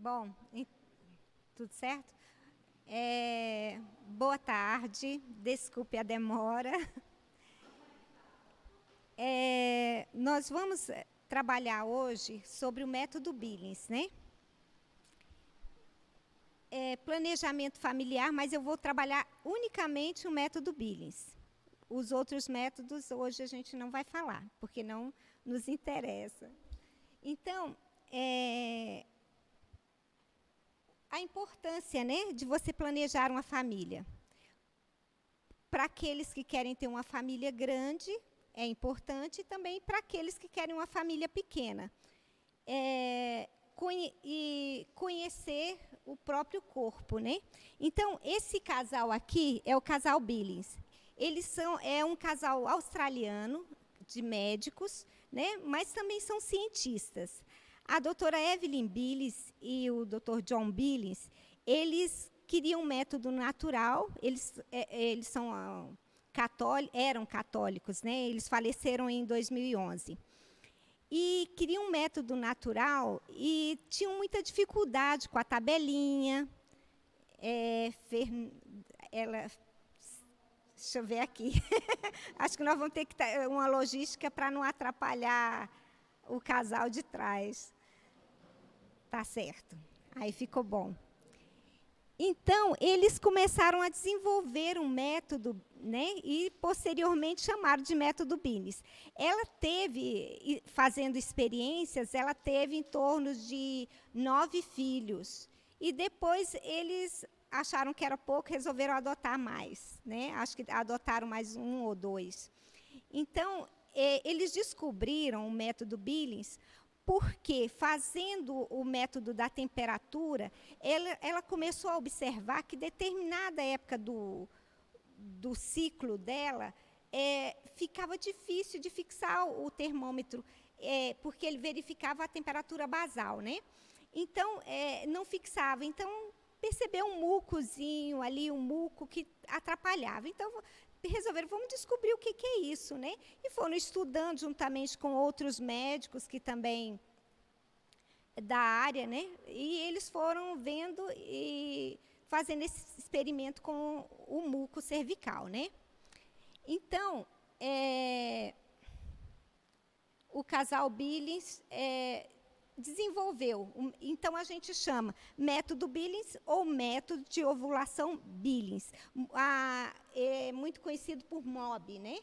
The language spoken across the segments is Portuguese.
Bom, tudo certo? Boa tarde, desculpe a demora. Nós vamos trabalhar hoje sobre o método Billings, né? Planejamento familiar, mas eu vou trabalhar unicamente o método Billings. Os outros métodos hoje a gente não vai falar, porque não nos interessa. Então, a importância, né, de você planejar uma família. Para aqueles que querem ter uma família grande, é importante, e também para aqueles que querem uma família pequena. E conhecer o próprio corpo, né? Então, esse casal aqui é o casal Billings. É um casal australiano, de médicos, né? Mas também são cientistas. A doutora Evelyn Billings e o Dr. John Billings, eles queriam um método natural, eles eram católicos, né? Eles faleceram em 2011. E queriam um método natural e tinham muita dificuldade com a tabelinha. Deixa eu ver aqui. Acho que nós vamos ter que ter uma logística para não atrapalhar o casal de trás. Tá certo. Aí ficou bom. Então, eles começaram a desenvolver um método, né, e posteriormente chamaram de método Billings. Ela teve, fazendo experiências, ela teve em torno de 9 filhos. E depois eles acharam que era pouco, resolveram adotar mais, né? Acho que adotaram mais 1 ou 2. Então, eles descobriram o método Billings porque, fazendo o método da temperatura, ela começou a observar que, determinada época do ciclo dela, ficava difícil de fixar o termômetro, porque ele verificava a temperatura basal, né? Então, não fixava. Então, percebeu um mucozinho ali, um muco que atrapalhava. Então, resolveram, vamos descobrir o que é isso, né? E foram estudando juntamente com outros médicos que também da área, né? E eles foram vendo e fazendo esse experimento com o muco cervical, né? Então, o casal Billings desenvolveu, então a gente chama método Billings ou método de ovulação Billings. É muito conhecido por MOB, né?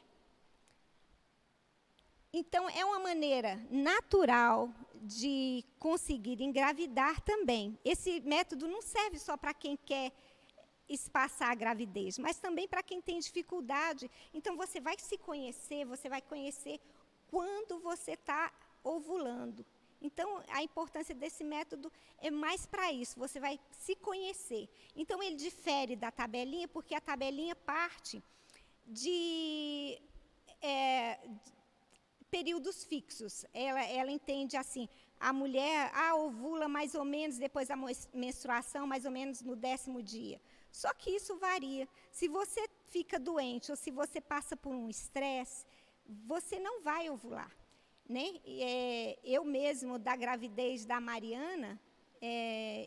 Então, é uma maneira natural de conseguir engravidar também. Esse método não serve só para quem quer espaçar a gravidez, mas também para quem tem dificuldade. Então, você vai se conhecer, você vai conhecer quando você está ovulando. Então, a importância desse método é mais para isso, você vai se conhecer. Então, ele difere da tabelinha, porque a tabelinha parte de períodos fixos. Ela entende assim, a mulher ovula mais ou menos depois da menstruação, mais ou menos no 10º dia. Só que isso varia. Se você fica doente ou se você passa por um estresse, você não vai ovular. Né? Eu mesmo, da gravidez da Mariana,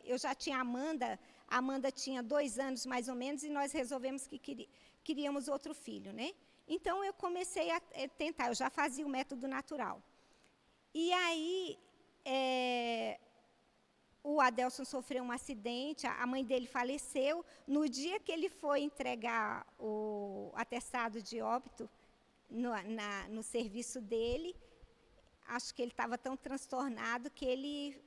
eu já tinha a Amanda tinha 2 anos mais ou menos, e nós resolvemos que queríamos outro filho, né? Então, eu comecei a tentar, eu já fazia o método natural. E aí, o Adelson sofreu um acidente, a mãe dele faleceu. No dia que ele foi entregar o atestado de óbito no serviço dele, acho que ele estava tão transtornado que ele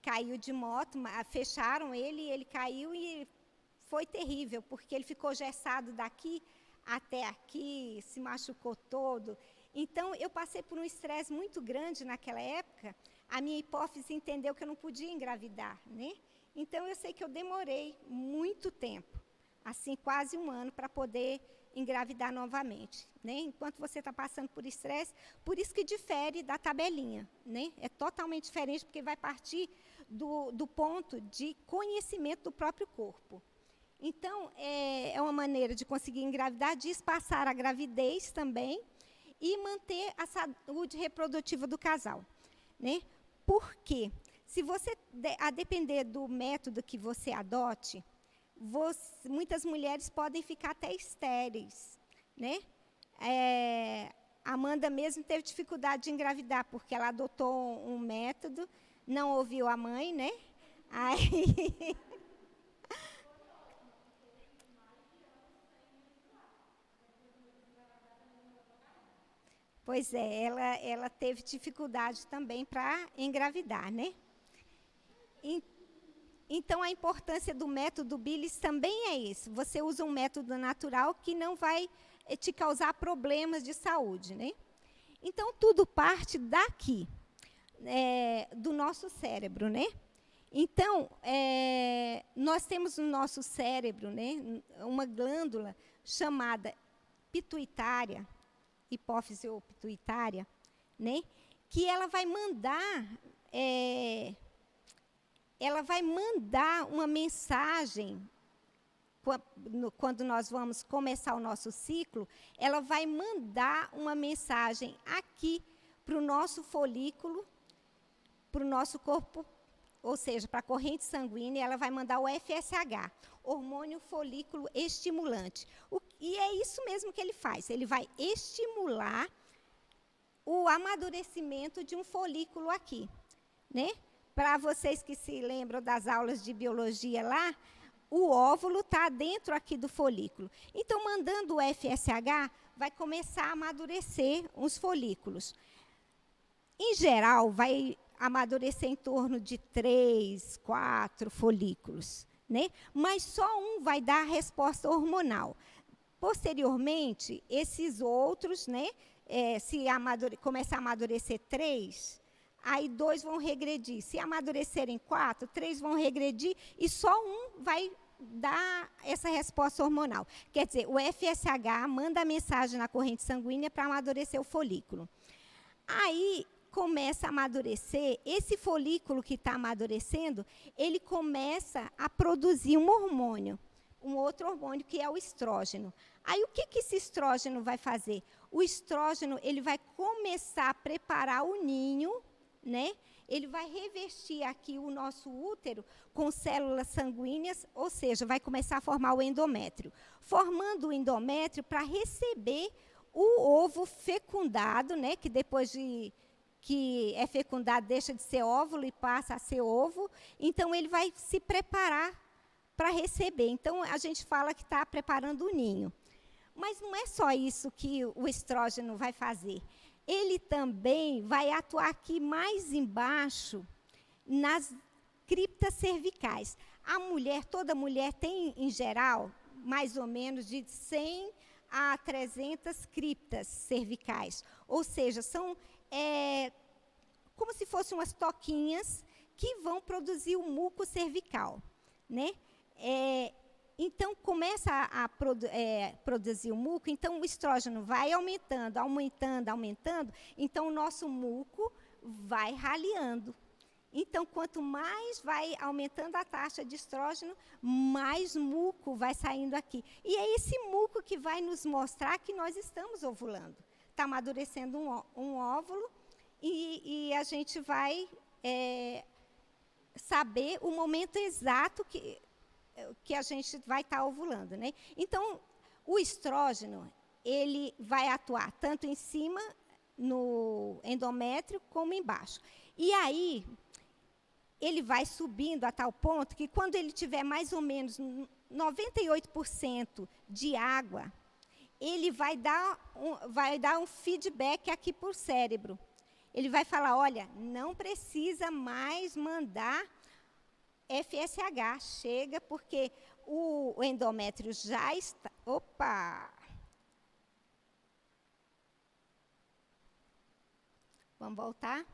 caiu de moto, fecharam ele, ele caiu e foi terrível, porque ele ficou gessado daqui até aqui, se machucou todo. Então, eu passei por um estresse muito grande naquela época. A minha hipófise entendeu que eu não podia engravidar, né? Então, eu sei que eu demorei muito tempo, assim, quase 1 ano, para poder engravidar novamente, né? Enquanto você está passando por estresse, por isso que difere da tabelinha, né? É totalmente diferente, porque vai partir do ponto de conhecimento do próprio corpo. Então, é uma maneira de conseguir engravidar, de espaçar a gravidez também e manter a saúde reprodutiva do casal, né? Por quê? Se você, a depender do método que você adote, muitas mulheres podem ficar até estéreis, né? Amanda mesmo teve dificuldade de engravidar, porque ela adotou um método, não ouviu a mãe, né? Aí... Pois é, ela teve dificuldade também para engravidar, né? Então, a importância do método Billis também é isso. Você usa um método natural que não vai te causar problemas de saúde, né? Então, tudo parte daqui, do nosso cérebro, né? Então, nós temos no nosso cérebro, né, uma glândula chamada pituitária, hipófise ou pituitária, né, que ela vai mandar uma mensagem quando nós vamos começar o nosso ciclo, ela vai mandar uma mensagem aqui para o nosso folículo, para o nosso corpo, ou seja, para a corrente sanguínea, ela vai mandar o FSH, hormônio folículo estimulante. E é isso mesmo que ele faz, ele vai estimular o amadurecimento de um folículo aqui, né? Para vocês que se lembram das aulas de biologia lá, o óvulo está dentro aqui do folículo. Então, mandando o FSH, vai começar a amadurecer os folículos. Em geral, vai amadurecer em torno de 3, 4 folículos, né? Mas só um vai dar a resposta hormonal. Posteriormente, esses outros, né, se começar a amadurecer 3, aí 2 vão regredir. Se amadurecerem 4, 3 vão regredir e só um vai dar essa resposta hormonal. Quer dizer, o FSH manda a mensagem na corrente sanguínea para amadurecer o folículo. Aí começa a amadurecer, esse folículo que está amadurecendo, ele começa a produzir um hormônio, um outro hormônio que é o estrógeno. Aí o que esse estrógeno vai fazer? O estrógeno, ele vai começar a preparar o ninho, né? Ele vai revestir aqui o nosso útero com células sanguíneas, ou seja, vai começar a formar o endométrio. Formando o endométrio para receber o ovo fecundado, né? Que depois que é fecundado deixa de ser óvulo e passa a ser ovo. Então, ele vai se preparar para receber. Então, a gente fala que está preparando o ninho. Mas não é só isso que o estrógeno vai fazer. Ele também vai atuar aqui mais embaixo, nas criptas cervicais. Toda mulher tem, em geral, mais ou menos de 100 a 300 criptas cervicais. Ou seja, são como se fossem umas toquinhas que vão produzir o muco cervical, né? Então, começa a produzir o muco, então o estrógeno vai aumentando, então o nosso muco vai raleando. Então, quanto mais vai aumentando a taxa de estrógeno, mais muco vai saindo aqui. E é esse muco que vai nos mostrar que nós estamos ovulando. Está amadurecendo um óvulo e a gente vai saber o momento exato que a gente vai estar ovulando, né? Então, o estrógeno, ele vai atuar tanto em cima, no endométrio, como embaixo. E aí, ele vai subindo a tal ponto que quando ele tiver mais ou menos 98% de água, ele vai dar um feedback aqui para o cérebro. Ele vai falar, olha, não precisa mais mandar FSH, chega, porque o endométrio já está... Opa! Vamos voltar?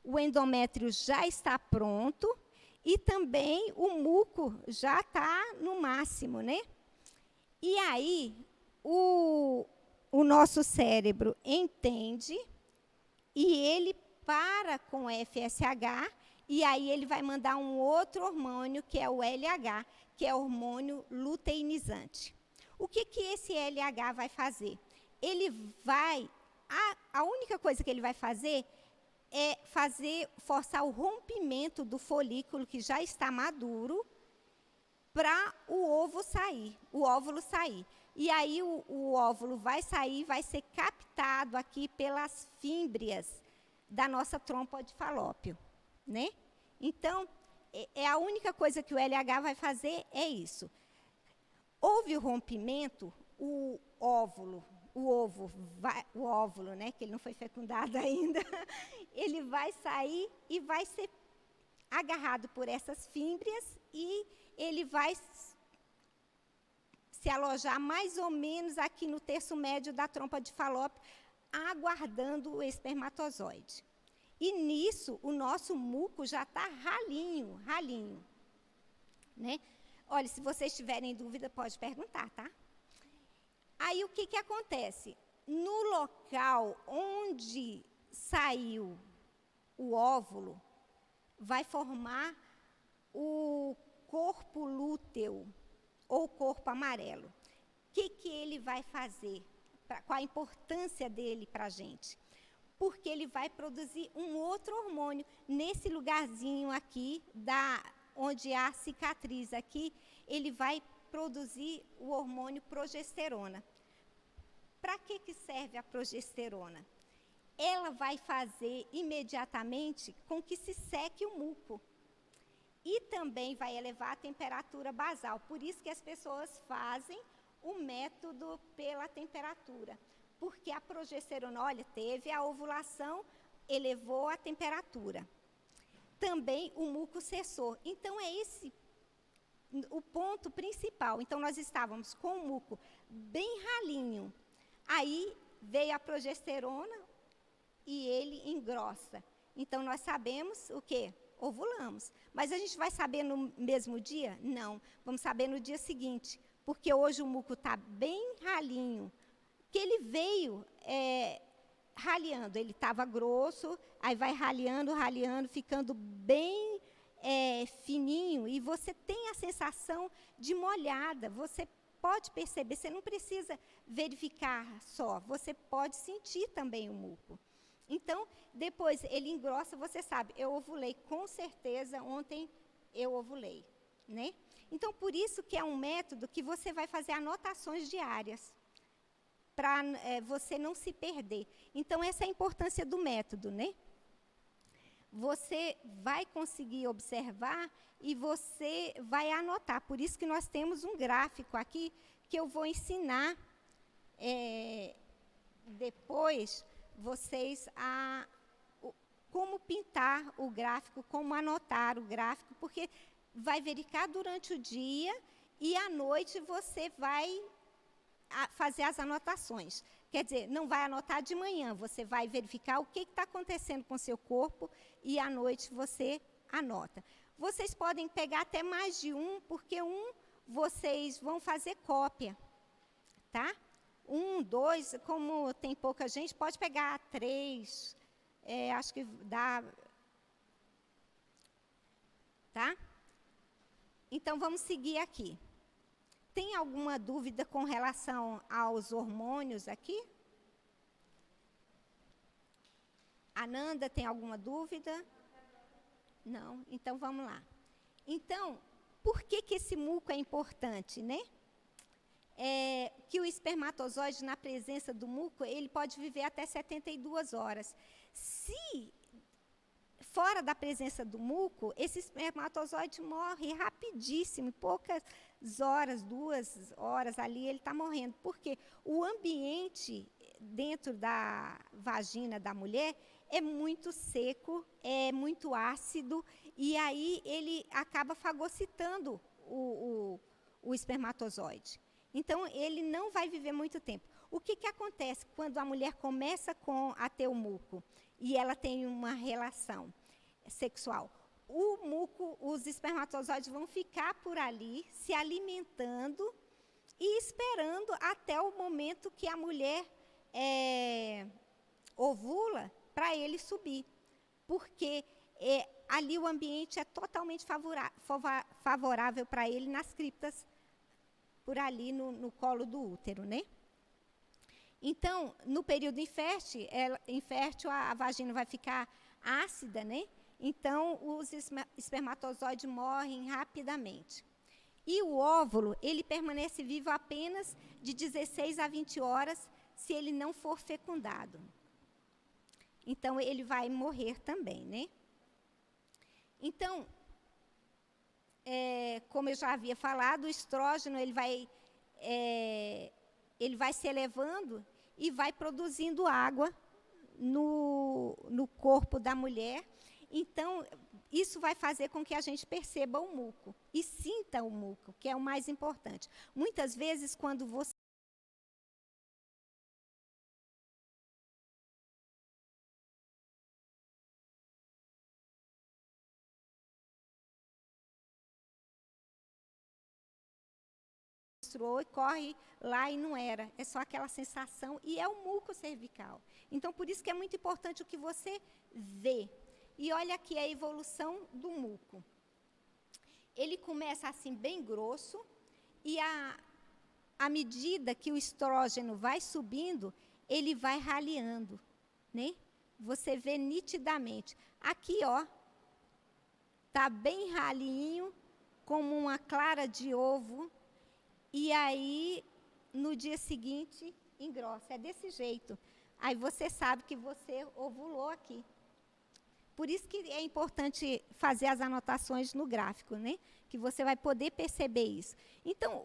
O endométrio já está pronto e também o muco já está no máximo, né? E aí, o nosso cérebro entende e ele para com o FSH e aí ele vai mandar um outro hormônio, que é o LH, que é o hormônio luteinizante. O que esse LH vai fazer? Ele vai a única coisa que ele vai fazer é forçar o rompimento do folículo que já está maduro para o óvulo sair. E aí o óvulo vai sair, vai ser captado aqui pelas fímbrias da nossa trompa de falópio, né? Então, a única coisa que o LH vai fazer é isso. Houve o rompimento, o óvulo, né, que ele não foi fecundado ainda, ele vai sair e vai ser agarrado por essas fímbrias e ele vai se alojar mais ou menos aqui no terço médio da trompa de falópio, aguardando o espermatozoide. E nisso, o nosso muco já está ralinho, né? Olha, se vocês tiverem dúvida, pode perguntar, tá? Aí, o que acontece? No local onde saiu o óvulo, vai formar o corpo lúteo, ou corpo amarelo. O que ele vai fazer? Qual a importância dele para a gente? Porque ele vai produzir um outro hormônio nesse lugarzinho aqui, onde há cicatriz aqui, ele vai produzir o hormônio progesterona. Para que serve a progesterona? Ela vai fazer imediatamente com que se seque o muco. E também vai elevar a temperatura basal. Por isso que as pessoas fazem o método pela temperatura. Porque a progesterona, olha, teve a ovulação, elevou a temperatura. Também o muco cessou. Então, é esse o ponto principal. Então, nós estávamos com o muco bem ralinho. Aí, veio a progesterona e ele engrossa. Então, nós sabemos o quê? Ovulamos. Mas a gente vai saber no mesmo dia? Não. Vamos saber no dia seguinte. Porque hoje o muco está bem ralinho. Que ele veio raleando. Ele estava grosso, aí vai raleando, ficando bem fininho. E você tem a sensação de molhada. Você pode perceber, você não precisa verificar só. Você pode sentir também o muco. Então, depois ele engrossa, você sabe, eu ovulei, com certeza, ontem eu ovulei, né? Então, por isso que é um método que você vai fazer anotações diárias, para você não se perder. Então, essa é a importância do método, né? Você vai conseguir observar e você vai anotar. Por isso que nós temos um gráfico aqui, que eu vou ensinar depois vocês como pintar o gráfico, como anotar o gráfico, porque vai verificar durante o dia e à noite você vai fazer as anotações. Quer dizer, não vai anotar de manhã, você vai verificar o que está acontecendo com o seu corpo e à noite você anota. Vocês podem pegar até mais de um, porque vocês vão fazer cópia, tá? 1, 2, como tem pouca gente, pode pegar 3, acho que dá, tá? Então, vamos seguir aqui. Tem alguma dúvida com relação aos hormônios aqui? Ananda, tem alguma dúvida? Não? Então, vamos lá. Então, por que esse muco é importante, né? Que o espermatozoide, na presença do muco, ele pode viver até 72 horas. Se fora da presença do muco, esse espermatozoide morre rapidíssimo, em poucas horas, 2 horas ali, ele está morrendo. Porque o ambiente dentro da vagina da mulher é muito seco, é muito ácido, e aí ele acaba fagocitando o espermatozoide. Então, ele não vai viver muito tempo. O que acontece quando a mulher começa a ter o muco e ela tem uma relação sexual? O muco, os espermatozoides vão ficar por ali, se alimentando e esperando até o momento que a mulher ovula para ele subir. Porque ali o ambiente é totalmente favorável para ele nas criptas por ali no colo do útero, né? Então, no período infértil, a vagina vai ficar ácida, né? Então, os espermatozoides morrem rapidamente. E o óvulo, ele permanece vivo apenas de 16 a 20 horas se ele não for fecundado. Então, ele vai morrer também, né? Então, como eu já havia falado, o estrógeno ele vai se elevando e vai produzindo água no corpo da mulher. Então, isso vai fazer com que a gente perceba o muco e sinta o muco, que é o mais importante. Muitas vezes, quando você menstruou e corre lá e não era, é só aquela sensação e é o muco cervical. Então, por isso que é muito importante o que você vê. E olha aqui a evolução do muco. Ele começa assim bem grosso e à medida que o estrógeno vai subindo, ele vai raleando, né? Você vê nitidamente. Aqui, ó, tá bem ralinho, como uma clara de ovo. E aí, no dia seguinte, engrossa. É desse jeito. Aí você sabe que você ovulou aqui. Por isso que é importante fazer as anotações no gráfico, né? Que você vai poder perceber isso. Então,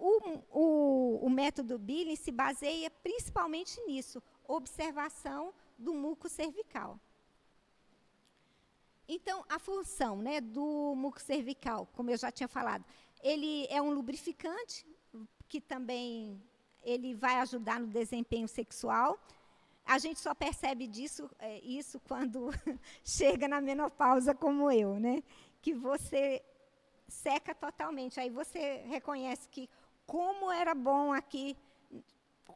o método Billing se baseia principalmente nisso, observação do muco cervical. Então, a função, né, do muco cervical, como eu já tinha falado, ele é um lubrificante, que também ele vai ajudar no desempenho sexual. A gente só percebe isso quando chega na menopausa como eu, né? Que você seca totalmente. Aí você reconhece que como era bom aqui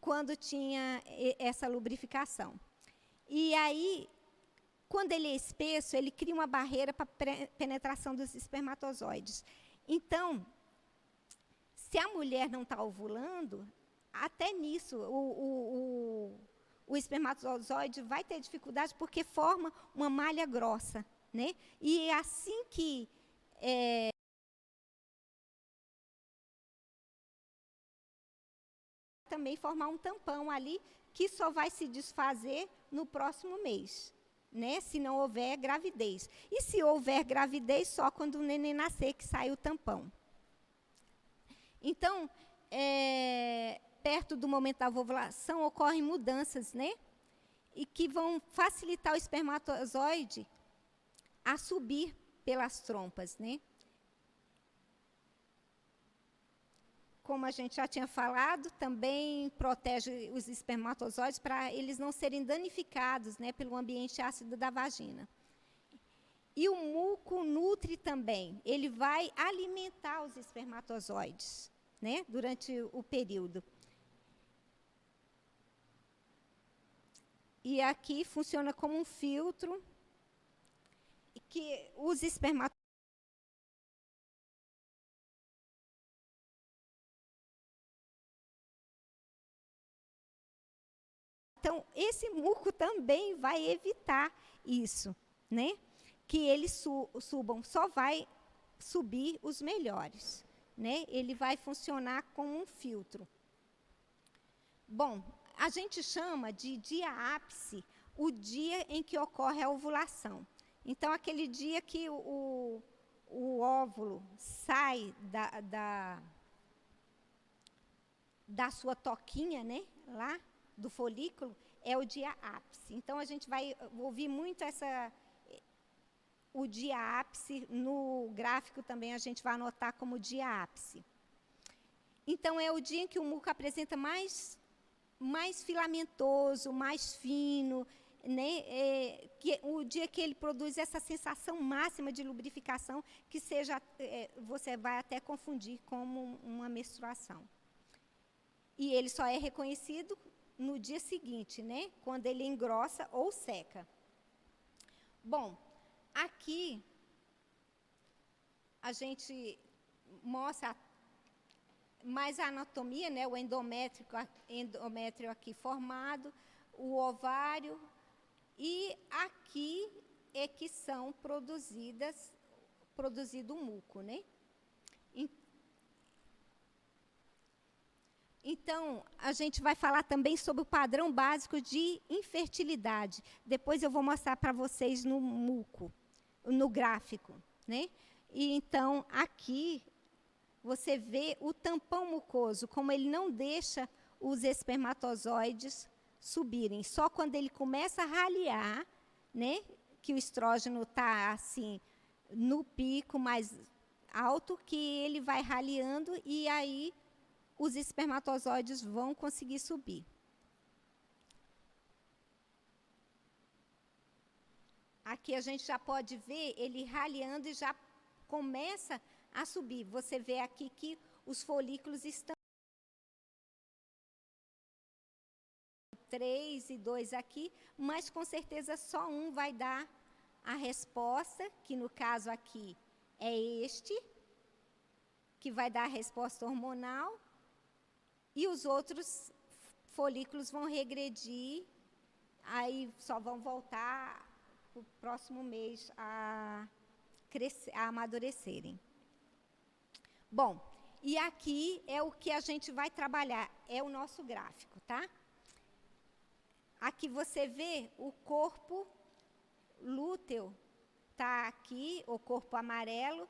quando tinha essa lubrificação. E aí, quando ele é espesso, ele cria uma barreira para a penetração dos espermatozoides. Então, se a mulher não está ovulando, até nisso o espermatozoide vai ter dificuldade porque forma uma malha grossa, né? E assim que também formar um tampão ali que só vai se desfazer no próximo mês, né? Se não houver gravidez. E se houver gravidez, só quando o neném nascer que sai o tampão. Então, perto do momento da ovulação, ocorrem mudanças, né? E que vão facilitar o espermatozoide a subir pelas trompas, né? Como a gente já tinha falado, também protege os espermatozoides para eles não serem danificados, né, pelo ambiente ácido da vagina. E o muco nutre também, ele vai alimentar os espermatozoides, né, durante o período. E aqui funciona como um filtro que os espermatozoides Então, esse muco também vai evitar isso, né? Que eles subam, só vai subir os melhores, né? Ele vai funcionar como um filtro. Bom, a gente chama de dia ápice o dia em que ocorre a ovulação. Então, aquele dia que o óvulo sai da sua toquinha, né? Lá, do folículo, é o dia ápice. Então, a gente vai ouvir muito o dia ápice, no gráfico também a gente vai anotar como dia ápice. Então, é o dia em que o muco apresenta mais filamentoso, mais fino, né? O dia que ele produz essa sensação máxima de lubrificação, que você vai até confundir como uma menstruação. E ele só é reconhecido no dia seguinte, né? Quando ele engrossa ou seca. Bom, aqui a gente mostra mais a anatomia, né, o endométrio aqui formado, o ovário, e aqui é que são produzido o muco, né? Então, a gente vai falar também sobre o padrão básico de infertilidade. Depois eu vou mostrar para vocês no muco, no gráfico, né? E então, aqui, você vê o tampão mucoso, como ele não deixa os espermatozoides subirem. Só quando ele começa a raliar, né, que o estrógeno está assim, no pico mais alto, que ele vai raliando e aí os espermatozoides vão conseguir subir. Aqui a gente já pode ver ele raliando e já começa a subir. Você vê aqui que os folículos estão 3 e 2 aqui, mas com certeza só um vai dar a resposta, que no caso aqui é este, que vai dar a resposta hormonal, e os outros folículos vão regredir, aí só vão voltar no próximo mês a amadurecerem. Bom, e aqui é o que a gente vai trabalhar, é o nosso gráfico, tá? Aqui você vê o corpo lúteo, tá aqui, o corpo amarelo,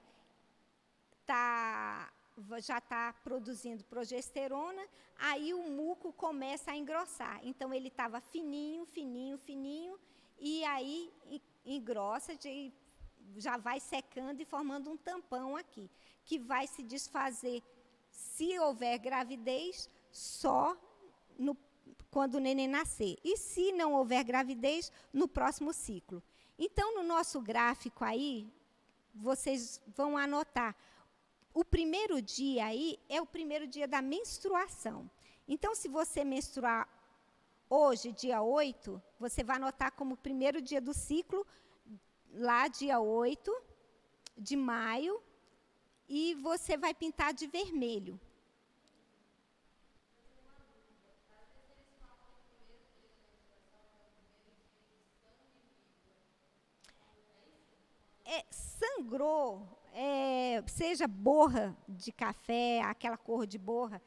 já está produzindo progesterona, aí o muco começa a engrossar. Então, ele estava fininho, fininho, fininho, e aí engrossa, já vai secando e formando um tampão aqui, que vai se desfazer, se houver gravidez, só quando o neném nascer. E se não houver gravidez, no próximo ciclo. Então, no nosso gráfico aí, vocês vão anotar. O primeiro dia aí é o primeiro dia da menstruação. Então, se você menstruar hoje, dia 8, você vai anotar como primeiro dia do ciclo, lá dia 8 de maio, e você vai pintar de vermelho. Sangrou, seja borra de café, aquela cor de borra,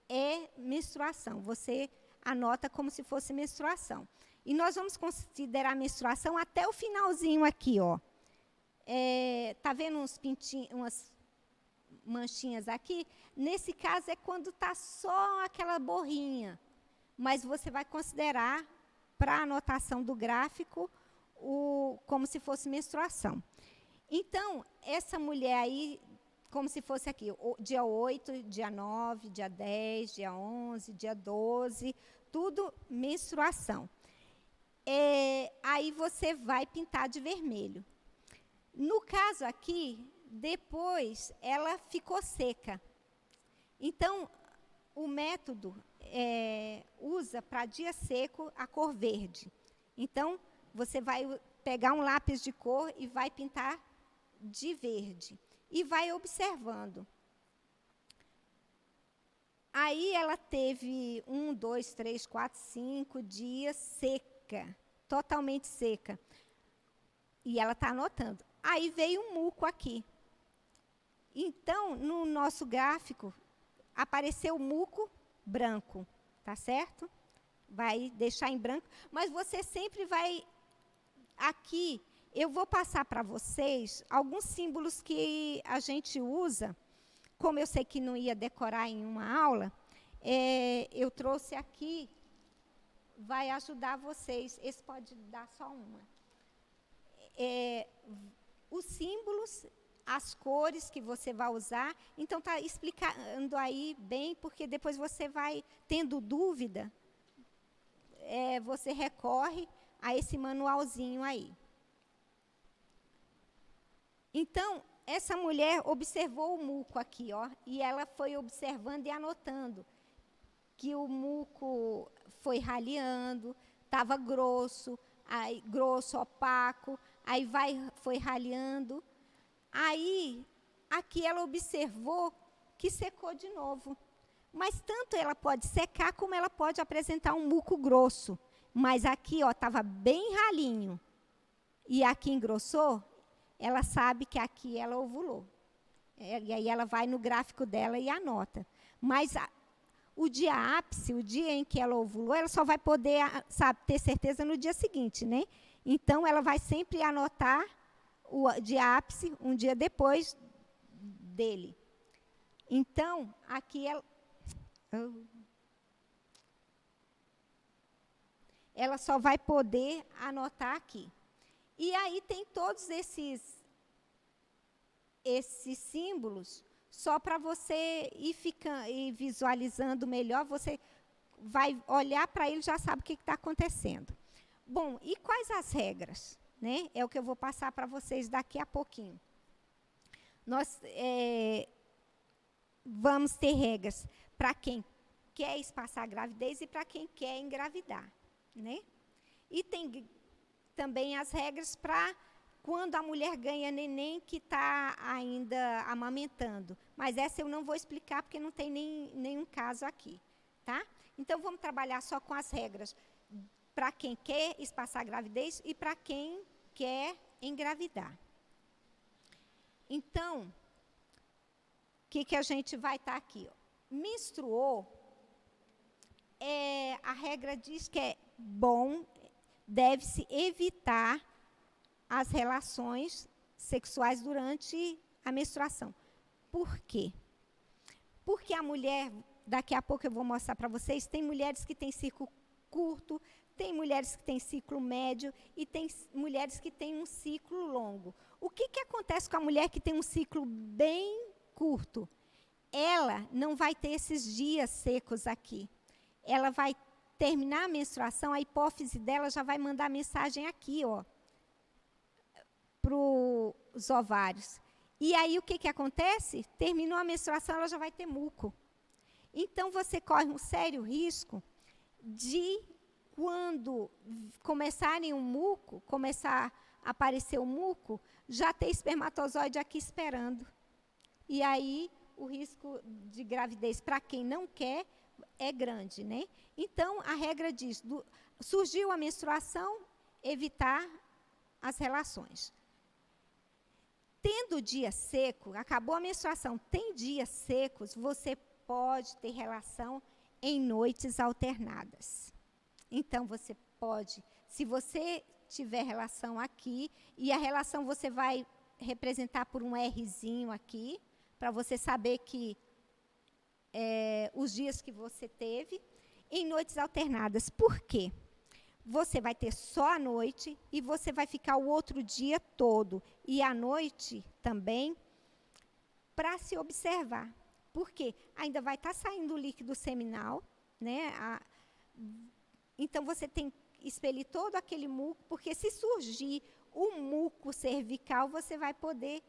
é menstruação. Você anota como se fosse menstruação. E nós vamos considerar a menstruação até o finalzinho aqui, ó. Tá vendo umas manchinhas aqui? Nesse caso é quando está só aquela borrinha. Mas você vai considerar, para a anotação do gráfico, como se fosse menstruação. Então, essa mulher aí, como se fosse aqui, dia 8, dia 9, dia 10, dia 11, dia 12, tudo menstruação. Aí você vai pintar de vermelho. No caso aqui, depois ela ficou seca. Então, o método usa para dia seco a cor verde. Então, você vai pegar um lápis de cor e vai pintar de verde. E vai observando. Aí ela teve 1, 2, 3, 4, 5 dias seca, totalmente seca. E ela está anotando. Aí veio um muco aqui. Então, no nosso gráfico, apareceu o muco branco, tá certo? Vai deixar em branco, mas você sempre vai... Aqui, eu vou passar para vocês alguns símbolos que a gente usa. Como eu sei que não ia decorar em uma aula, eu trouxe aqui, vai ajudar vocês. Esse pode dar só uma. Os símbolos, as cores que você vai usar. Então, está explicando aí bem, porque depois você vai tendo dúvida, você recorre a esse manualzinho aí. Então, essa mulher observou o muco aqui, ó, e ela foi observando e anotando que o muco foi raleando, estava grosso, aí, grosso, opaco, aí foi raleando. Aí, aqui ela observou que secou de novo. Mas tanto ela pode secar, como ela pode apresentar um muco grosso. Mas aqui, ó, estava bem ralinho. E aqui engrossou, ela sabe que aqui ela ovulou. E aí ela vai no gráfico dela e anota. Mas o dia ápice, o dia em que ela ovulou, ela só vai poder, sabe, ter certeza no dia seguinte, né? Então, ela vai sempre anotar o dia ápice um dia depois dele. Então, aqui ela só vai poder anotar aqui. E aí tem todos esses símbolos, só para você ir visualizando melhor, você vai olhar para ele e já sabe o que está acontecendo. Bom, e quais as regras? Né? É o que eu vou passar para vocês daqui a pouquinho. Nós vamos ter regras para quem quer espaçar a gravidez e para quem quer engravidar. Né? E tem também as regras para quando a mulher ganha neném que está ainda amamentando. Mas essa eu não vou explicar porque não tem nenhum caso aqui. Tá? Então, vamos trabalhar só com as regras para quem quer espaçar a gravidez e para quem quer engravidar. Então, o que a gente vai estar aqui? Ó. Menstruou, a regra diz que é bom, deve-se evitar as relações sexuais durante a menstruação. Por quê? Porque a mulher, daqui a pouco eu vou mostrar para vocês, tem mulheres que têm ciclo curto, tem mulheres que têm ciclo médio e tem mulheres que têm um ciclo longo. O que acontece com a mulher que tem um ciclo bem curto? Ela não vai ter esses dias secos aqui. Ela vai terminar a menstruação, a hipófise dela já vai mandar mensagem aqui, ó, para os ovários. E aí o que acontece? Terminou a menstruação, ela já vai ter muco. Então, você corre um sério risco de, quando começarem o muco, começar a aparecer o muco, já ter espermatozoide aqui esperando. E aí, o risco de gravidez, para quem não quer, é grande, né? Então, a regra diz, surgiu a menstruação, evitar as relações. Tendo dia seco, acabou a menstruação, tem dias secos, você pode ter relação em noites alternadas. Então, você pode, se você tiver relação aqui, e a relação você vai representar por um Rzinho aqui, para você saber que os dias que você teve, em noites alternadas. Por quê? Você vai ter só a noite e você vai ficar o outro dia todo. E à noite também, para se observar. Por quê? Ainda vai estar saindo o líquido seminal, né? Então, você tem que expelir todo aquele muco, porque se surgir o muco cervical, você vai poder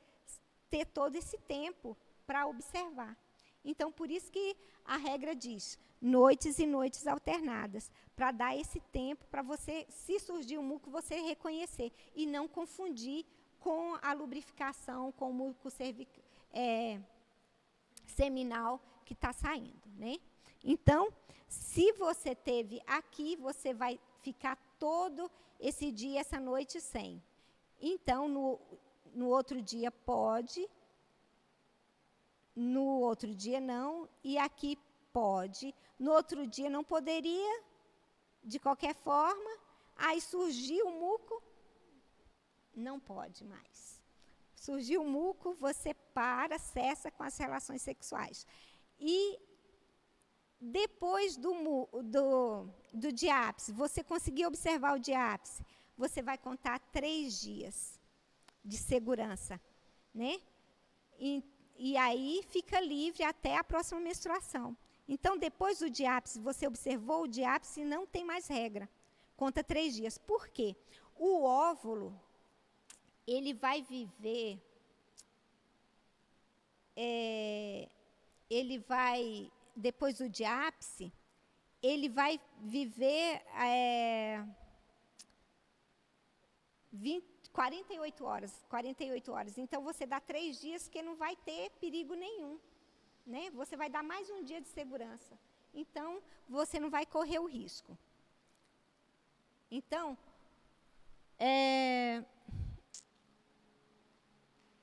ter todo esse tempo para observar. Então, por isso que a regra diz noites e noites alternadas, para dar esse tempo para você, se surgir o muco, você reconhecer e não confundir com a lubrificação, com o muco seminal que está saindo, né? Então, se você teve aqui, você vai ficar todo esse dia, essa noite sem. Então, no outro dia pode, no outro dia não, e aqui pode. No outro dia não poderia, de qualquer forma. Aí surgiu o muco, não pode mais. Surgiu o muco, você cessa com as relações sexuais. E depois do dia ápice, você conseguiu observar o dia ápice, você vai contar 3 dias de segurança, né? E aí fica livre até a próxima menstruação. Então, depois do dia ápice, você observou o dia ápice e não tem mais regra. Conta 3 dias. Por quê? O óvulo, ele vai viver, depois do dia ápice, ele vai viver 48 horas. Então, você dá 3 dias que não vai ter perigo nenhum. né? Você vai dar mais um dia de segurança. Então, você não vai correr o risco. Então,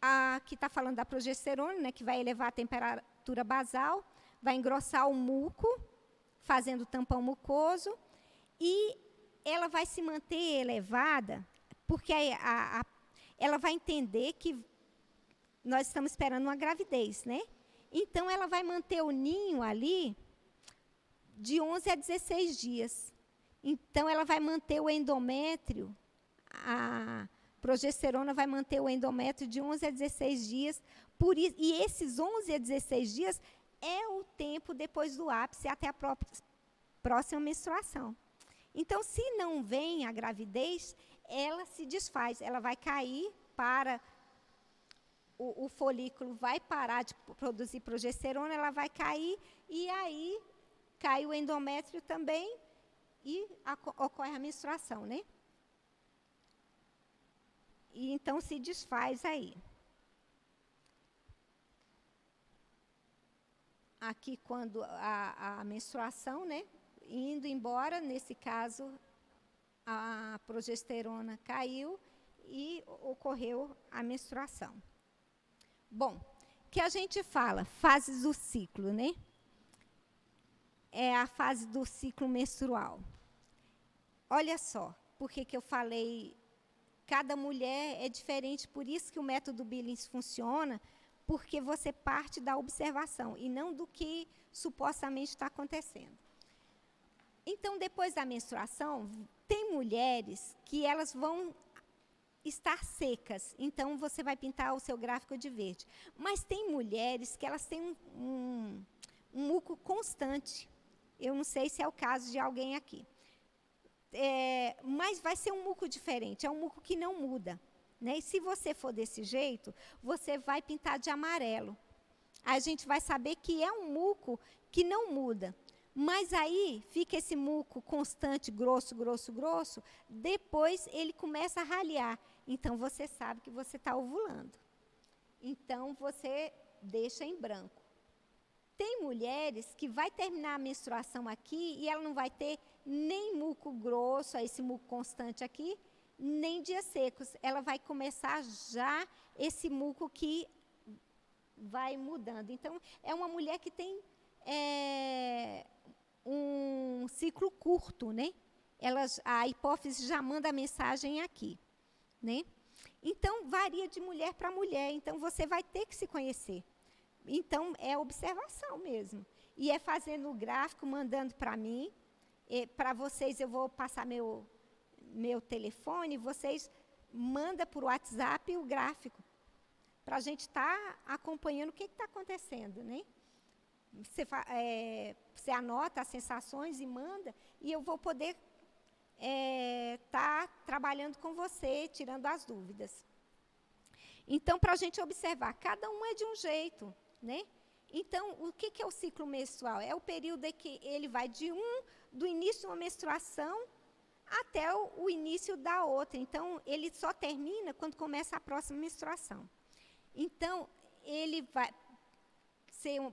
aqui está falando da progesterona, né, que vai elevar a temperatura basal, vai engrossar o muco, fazendo tampão mucoso, e ela vai se manter elevada, porque ela vai entender que nós estamos esperando uma gravidez, né? Então, ela vai manter o ninho ali de 11 a 16 dias. Então, ela vai manter o endométrio, a progesterona vai manter o endométrio de 11 a 16 dias, e esses 11 a 16 dias é o tempo depois do ápice até a próxima menstruação. Então, se não vem a gravidez, ela se desfaz, ela vai cair para... O folículo vai parar de produzir progesterona, ela vai cair, e aí cai o endométrio também, e ocorre a menstruação, né? E então se desfaz aí. Aqui, quando a menstruação, né? Indo embora, nesse caso, a progesterona caiu e ocorreu a menstruação. Bom, que a gente fala, fases do ciclo, né? É a fase do ciclo menstrual. Olha só, por que eu falei, cada mulher é diferente, por isso que o método Billings funciona, porque você parte da observação e não do que supostamente está acontecendo. Então, depois da menstruação, tem mulheres que elas vão estar secas, então você vai pintar o seu gráfico de verde. Mas tem mulheres que elas têm um muco constante. Eu não sei se é o caso de alguém aqui. Mas vai ser um muco diferente, é um muco que não muda, né? E se você for desse jeito, você vai pintar de amarelo. A gente vai saber que é um muco que não muda. Mas aí fica esse muco constante, grosso, grosso, grosso, depois ele começa a ralear. Então, você sabe que você está ovulando. Então, você deixa em branco. Tem mulheres que vai terminar a menstruação aqui e ela não vai ter nem muco grosso, esse muco constante aqui, nem dias secos. Ela vai começar já esse muco que vai mudando. Então, é uma mulher que tem um ciclo curto, né? A hipófise já manda a mensagem aqui, né? Então, varia de mulher para mulher. Então, você vai ter que se conhecer. Então, é observação mesmo. E é fazendo o gráfico, mandando para mim. Para vocês, eu vou passar meu telefone, vocês mandam por WhatsApp o gráfico, para a gente estar acompanhando o que está acontecendo, né? Você anota as sensações e manda, e eu vou poder estar trabalhando com você, tirando as dúvidas. Então, para a gente observar, cada um é de um jeito, né? Então, o que é o ciclo menstrual? É o período em que ele vai do início de uma menstruação até o início da outra. Então, ele só termina quando começa a próxima menstruação. Então, ele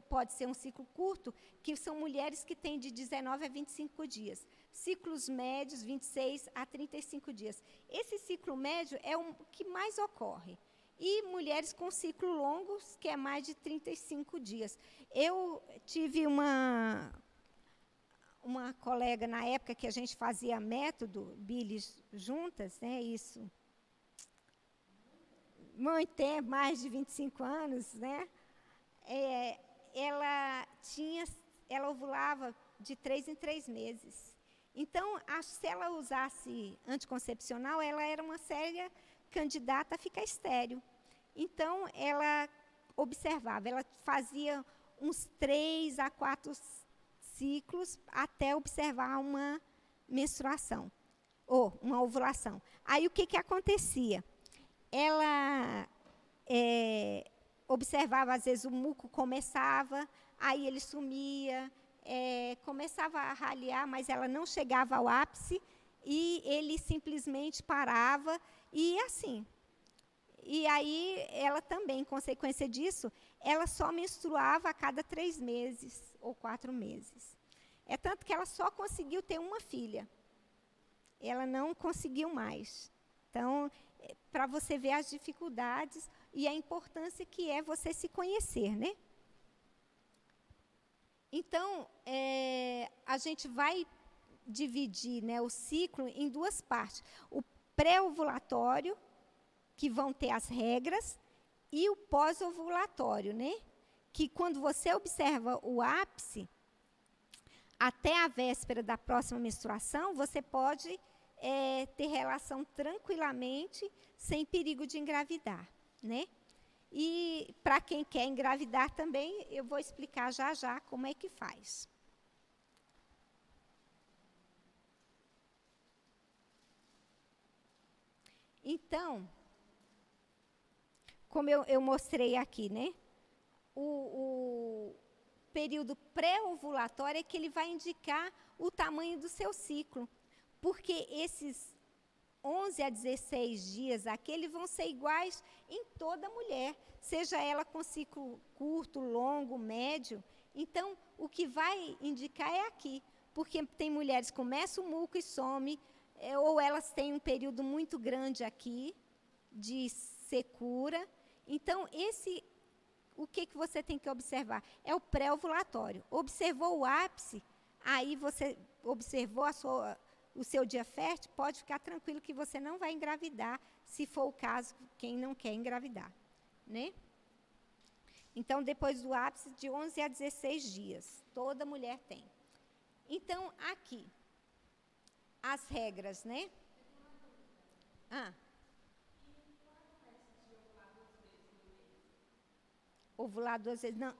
pode ser um ciclo curto, que são mulheres que têm de 19 a 25 dias. Ciclos médios, 26 a 35 dias. Esse ciclo médio é o que mais ocorre. E mulheres com ciclo longos, que é mais de 35 dias. Eu tive uma colega, na época que a gente fazia método Billings juntas, né, isso, muito tempo, mais de 25 anos, né, ela ovulava de 3 em 3 meses. Então, se ela usasse anticoncepcional, ela era uma séria candidata a ficar estéril. Então, ela observava, ela fazia uns 3 a 4 ciclos até observar uma menstruação, ou uma ovulação. Aí, o que acontecia? Ela observava, às vezes, o muco começava, aí ele sumia, começava a ralear, mas ela não chegava ao ápice, e ele simplesmente parava, e assim... E aí, ela também, em consequência disso, ela só menstruava a cada 3 meses ou 4 meses. É tanto que ela só conseguiu ter uma filha. Ela não conseguiu mais. Então, para você ver as dificuldades e a importância que é você se conhecer, né? Então, a gente vai dividir, né, o ciclo em 2 partes. O pré-ovulatório, que vão ter as regras, e o pós-ovulatório, né? Que quando você observa o ápice, até a véspera da próxima menstruação, você pode ter relação tranquilamente, sem perigo de engravidar, né? E para quem quer engravidar também, eu vou explicar já já como é que faz. Então, como eu mostrei aqui, né? O período pré-ovulatório é que ele vai indicar o tamanho do seu ciclo. Porque esses 11 a 16 dias aqui, eles vão ser iguais em toda mulher, seja ela com ciclo curto, longo, médio. Então, o que vai indicar é aqui, porque tem mulheres que começam o muco e some, ou elas têm um período muito grande aqui, de secura. Então, o que você tem que observar? É o pré-ovulatório. Observou o ápice, aí você observou o seu dia fértil, pode ficar tranquilo que você não vai engravidar, se for o caso, quem não quer engravidar, né? Então, depois do ápice, de 11 a 16 dias, toda mulher tem. Então, aqui, as regras, né? Ovular 2 vezes, não.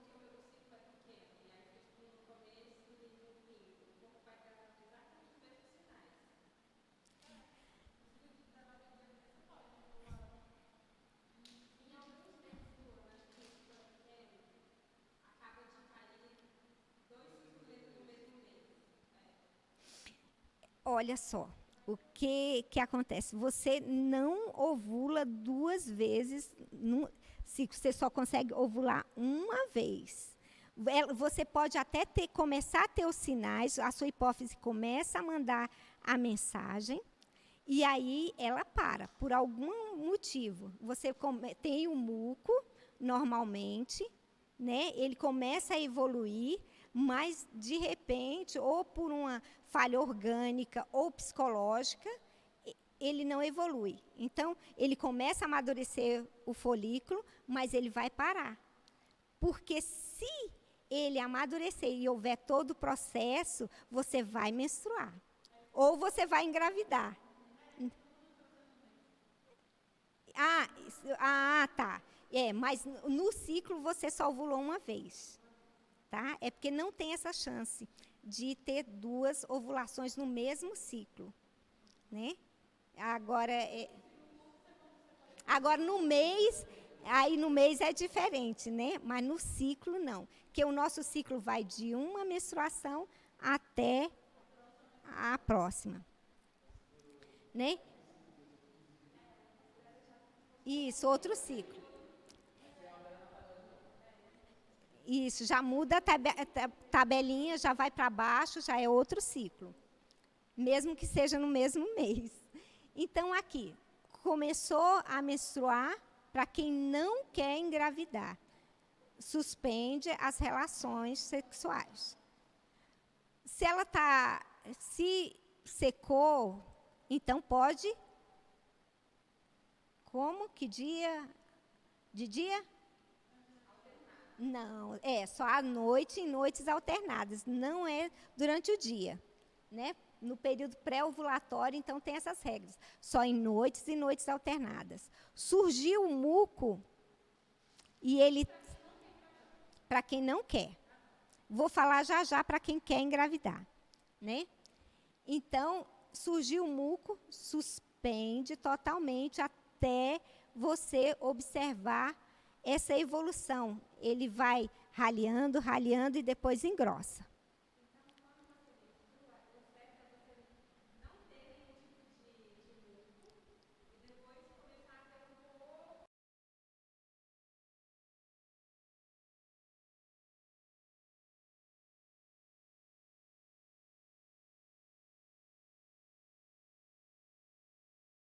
Olha só, o que acontece? Você não ovula 2 vezes no ciclo, você só consegue ovular uma vez. Você pode até começar a ter os sinais, a sua hipófise começa a mandar a mensagem, e aí ela para, por algum motivo. Você tem o muco, normalmente, né? Ele começa a evoluir, mas, de repente, ou por uma falha orgânica ou psicológica, ele não evolui. Então, ele começa a amadurecer o folículo, mas ele vai parar. Porque se ele amadurecer e houver todo o processo, você vai menstruar. Ou você vai engravidar. Tá. Mas no ciclo você só ovulou uma vez. Tá? É porque não tem essa chance de ter 2 ovulações no mesmo ciclo, né? Agora no mês, aí no mês é diferente, né? Mas no ciclo não, porque o nosso ciclo vai de uma menstruação até a próxima, né? Isso, outro ciclo. Isso, já muda a tabelinha, já vai para baixo, já é outro ciclo. Mesmo que seja no mesmo mês. Então, aqui, começou a menstruar para quem não quer engravidar. Suspende as relações sexuais. Se secou, então pode. Como? Que dia? De dia? Não, só à noite, em noites alternadas, não é durante o dia, né? No período pré-ovulatório, então tem essas regras, só em noites e noites alternadas. Surgiu o muco e ele, para quem não quer, vou falar já já para quem quer engravidar, né? Então, surgiu o muco, suspende totalmente até você observar essa evolução. Ele vai raleando, raleando e depois engrossa.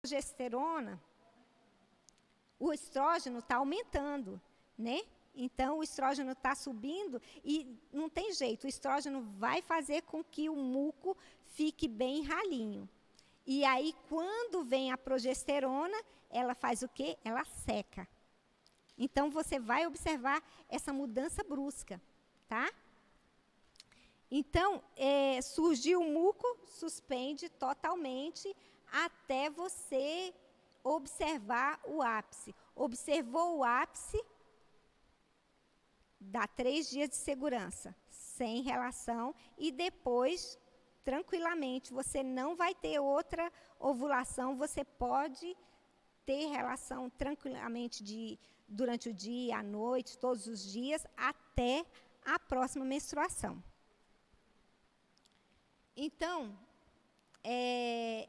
progesterona, o estrógeno está aumentando, né? Então, o estrógeno está subindo e não tem jeito, o estrógeno vai fazer com que o muco fique bem ralinho. E aí, quando vem a progesterona, ela faz o quê? Ela seca. Então, você vai observar essa mudança brusca, tá? Então, surgiu o muco, suspende totalmente até você observar o ápice. Observou o ápice, dá 3 dias de segurança, sem relação, e depois, tranquilamente, você não vai ter outra ovulação, você pode ter relação tranquilamente durante o dia, à noite, todos os dias, até a próxima menstruação. Então,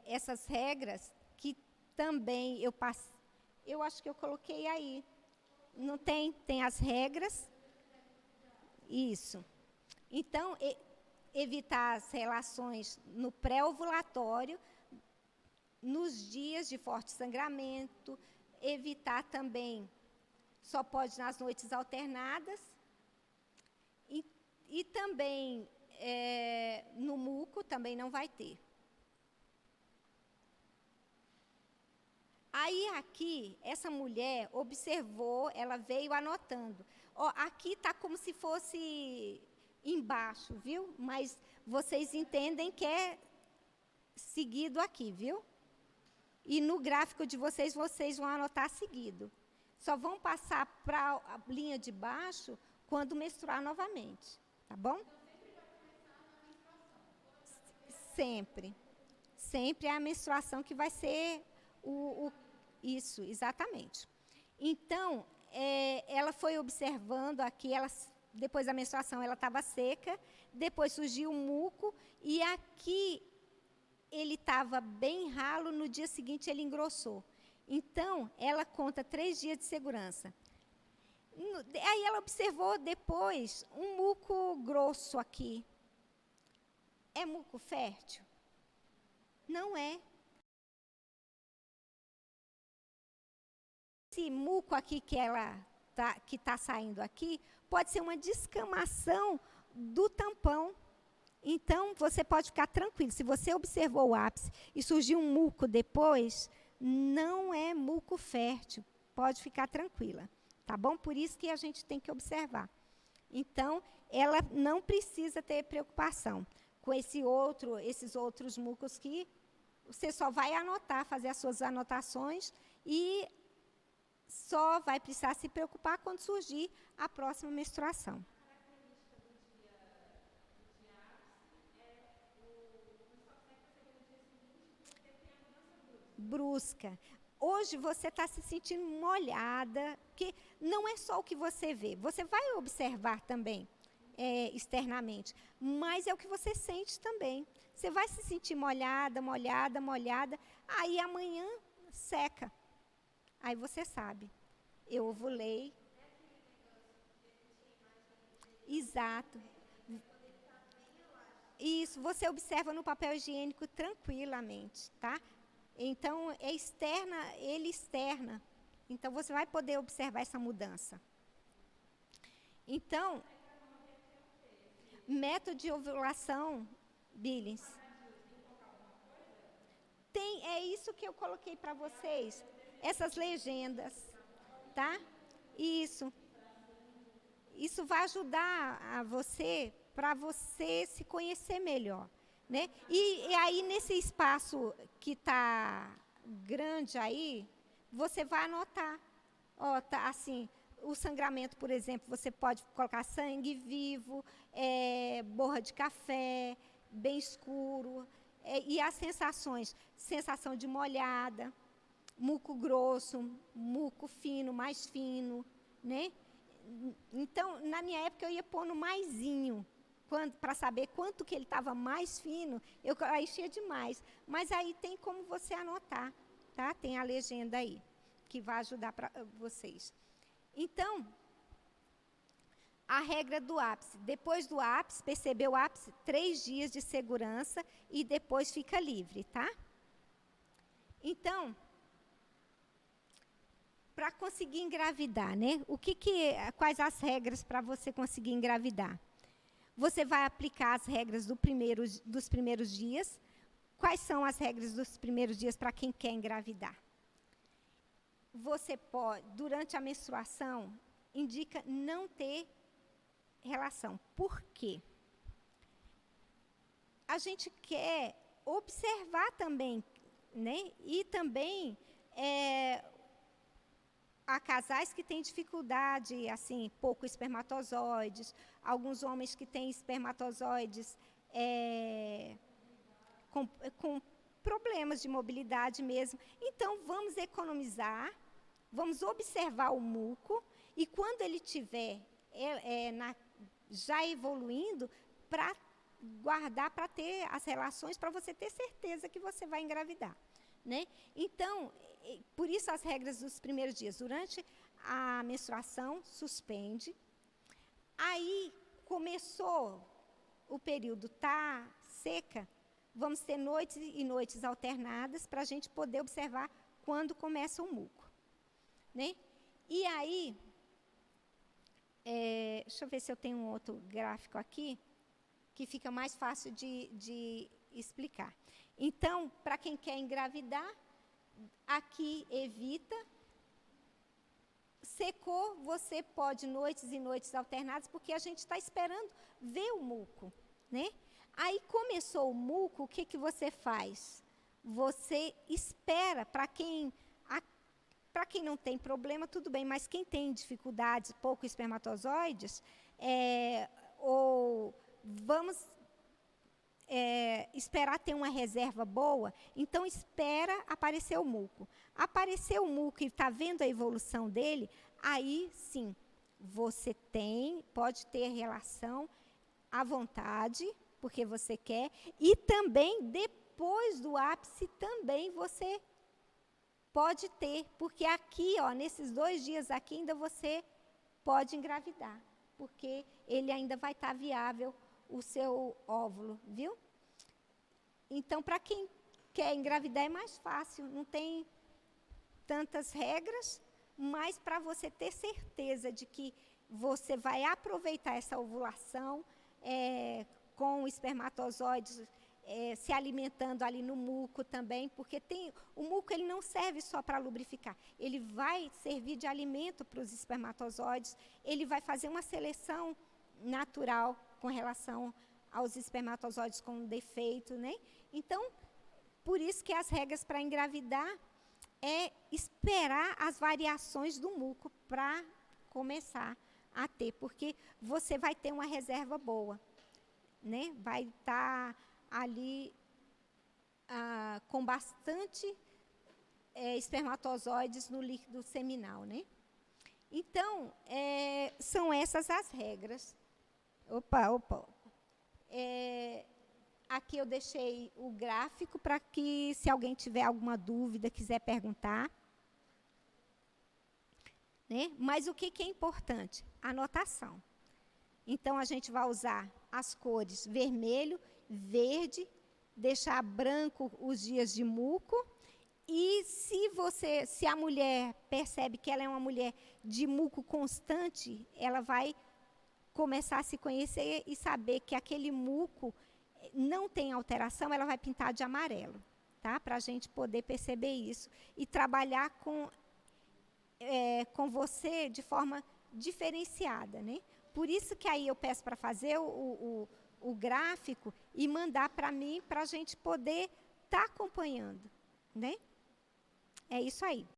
essas regras que também eu acho que eu coloquei aí. Não tem? Tem as regras. Isso. Então, evitar as relações no pré-ovulatório, nos dias de forte sangramento, evitar também, só pode nas noites alternadas, e também no muco também não vai ter. Aí aqui, essa mulher observou, ela veio anotando. Ó, aqui está como se fosse embaixo, viu? Mas vocês entendem que é seguido aqui, viu? E no gráfico de vocês, vocês vão anotar seguido. Só vão passar para a linha de baixo quando menstruar novamente, tá bom? Sempre. Sempre é a menstruação que vai ser isso, exatamente. Então, ela foi observando aqui, depois da menstruação ela estava seca, depois surgiu um muco, e aqui ele estava bem ralo, no dia seguinte ele engrossou. Então, ela conta 3 dias de segurança. Aí ela observou depois um muco grosso aqui. É muco fértil? Não é. Esse muco aqui que está saindo aqui, pode ser uma descamação do tampão. Então, você pode ficar tranquilo. Se você observou o ápice e surgiu um muco depois, não é muco fértil. Pode ficar tranquila, tá bom? Por isso que a gente tem que observar. Então, ela não precisa ter preocupação com esses outros mucos que você só vai anotar, fazer as suas anotações e só vai precisar se preocupar quando surgir a próxima menstruação. Brusca. Hoje você está se sentindo molhada, porque não é só o que você vê. Você vai observar também externamente, mas é o que você sente também. Você vai se sentir molhada, molhada, molhada, aí amanhã seca. Aí você sabe, eu ovulei. Exato. Isso, você observa no papel higiênico tranquilamente, tá? Então, ele externa. Então, você vai poder observar essa mudança. Então, método de ovulação, Billings. É isso que eu coloquei para vocês. Essas legendas, tá? Isso. Isso vai ajudar a você, para você se conhecer melhor, né? E aí, nesse espaço que está grande aí, você vai anotar. Ó, tá, assim, o sangramento, por exemplo, você pode colocar sangue vivo, borra de café, bem escuro, e as sensações, sensação de molhada, muco grosso, muco fino, mais fino, né? Então, na minha época, eu ia pondo maisinho, para saber quanto que ele estava mais fino, eu enchia demais. Mas aí tem como você anotar, tá? Tem a legenda aí, que vai ajudar para vocês. Então, a regra do ápice. Depois do ápice, percebeu o ápice, 3 dias de segurança e depois fica livre, tá? Então, para conseguir engravidar, né? Quais as regras para você conseguir engravidar? Você vai aplicar as regras dos primeiros dias. Quais são as regras dos primeiros dias para quem quer engravidar? Você pode, durante a menstruação, indica não ter relação. Por quê? A gente quer observar também, né? E também há casais que têm dificuldade, assim, pouco espermatozoides, alguns homens que têm espermatozoides com problemas de mobilidade mesmo. Então, vamos economizar, vamos observar o muco, e quando ele estiver já evoluindo, para guardar, para ter as relações, para você ter certeza que você vai engravidar, né? Então, por isso as regras dos primeiros dias. Durante a menstruação, suspende. Aí, começou o período, tá seca, vamos ter noites e noites alternadas para a gente poder observar quando começa o muco, né? E aí, deixa eu ver se eu tenho um outro gráfico aqui, que fica mais fácil de explicar. Então, para quem quer engravidar, aqui evita. Secou, você pode noites e noites alternadas, porque a gente está esperando ver o muco, né? Aí começou o muco, o que você faz? Você espera. Para quem não tem problema, tudo bem, mas quem tem dificuldades, pouco espermatozoides, ou vamos esperar ter uma reserva boa, então espera aparecer o muco. Apareceu o muco e está vendo a evolução dele, aí sim, você pode ter relação à vontade, porque você quer, e também depois do ápice também você pode ter, porque aqui, nesses 2 dias aqui, ainda você pode engravidar, porque ele ainda vai estar viável, o seu óvulo, viu? Então, para quem quer engravidar é mais fácil, não tem tantas regras, mas para você ter certeza de que você vai aproveitar essa ovulação com espermatozoides se alimentando ali no muco também, porque o muco ele não serve só para lubrificar, ele vai servir de alimento para os espermatozoides, ele vai fazer uma seleção natural com relação aos espermatozoides com defeito, né? Então, por isso que as regras para engravidar é esperar as variações do muco para começar a ter, porque você vai ter uma reserva boa, né? Vai estar ali com bastante espermatozoides no líquido seminal, né? Então, são essas as regras. Aqui eu deixei o gráfico para que, se alguém tiver alguma dúvida, quiser perguntar. Né? Mas o que é importante? Anotação. Então, a gente vai usar as cores vermelho, verde, deixar branco os dias de muco. E se a mulher percebe que ela é uma mulher de muco constante, ela vai começar a se conhecer e saber que aquele muco não tem alteração, ela vai pintar de amarelo, tá? Para a gente poder perceber isso e trabalhar com você de forma diferenciada, né? Por isso que aí eu peço para fazer o gráfico e mandar para mim, para a gente poder estar acompanhando, né? É isso aí.